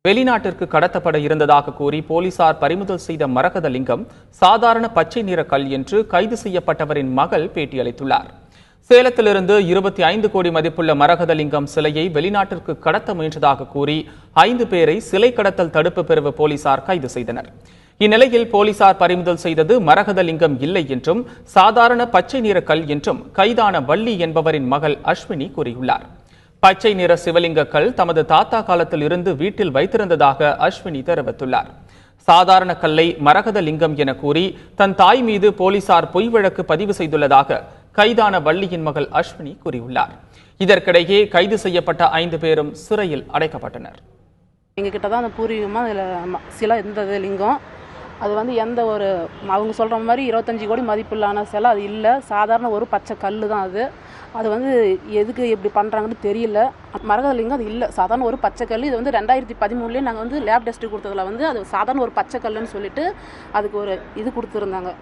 வெளிநாட்டிற்கு கடத்தப்பட இருந்ததாக கூறி போலீசார் பறிமுதல் செய்த மரகத லிங்கம் சாதாரண பச்சை நிற கல் என்று கைது செய்யப்பட்டவரின் மகள் பேட்டியளித்துள்ளார். சேலத்திலிருந்து 25 கோடி மதிப்புள்ள மரகத லிங்கம் சிலையை வெளிநாட்டிற்கு கடத்த முயன்றதாக கூறி 5 பேரை சிலை கடத்தல் தடுப்பு பிரிவு போலீசார் கைது செய்தனர். இந்நிலையில் போலீசார் பறிமுதல் செய்தது மரகத லிங்கம் இல்லை என்றும் சாதாரண பச்சை நிற கல் என்றும் கைதான வள்ளி என்பவரின் மகள் அஸ்வினி கூறியுள்ளார். பச்சை நிற சிவலிங்க கல் தமது தாத்தா காலத்தில் இருந்து வீட்டில் வைத்திருந்ததாக அஸ்வினி தெரிவித்துள்ளார். சாதாரண கல்லை மரகத லிங்கம் என கூறி தன் தாய் மீது போலீசார் பொய் வழக்கு பதிவு செய்துள்ளதாக கைதான வள்ளியின் மகள் அஸ்வினி கூறியுள்ளார். இதற்கிடையே கைது செய்யப்பட்ட 5 பேரும் சிறையில் அடைக்கப்பட்டனர். எங்ககிட்ட தான் அந்த பூர்வீகமாக சிலை இருந்தது லிங்கம். அது எந்த ஒரு அவங்க சொல்கிற மாதிரி 25 கோடி மதிப்பில்லான சிலை அது இல்லை. சாதாரண ஒரு பச்சை கல் தான் அது. அது எதுக்கு எப்படி பண்ணுறாங்கன்னு தெரியல. மரகத லிங்கம் அது இல்லை, சாதாரண ஒரு பச்சை கல். இது 2013 நாங்கள் லேப் டெஸ்ட்டு கொடுத்ததில் அது சாதாரண ஒரு பச்சை கல்லுன்னு சொல்லிட்டு அதுக்கு ஒரு இது கொடுத்துருந்தாங்க.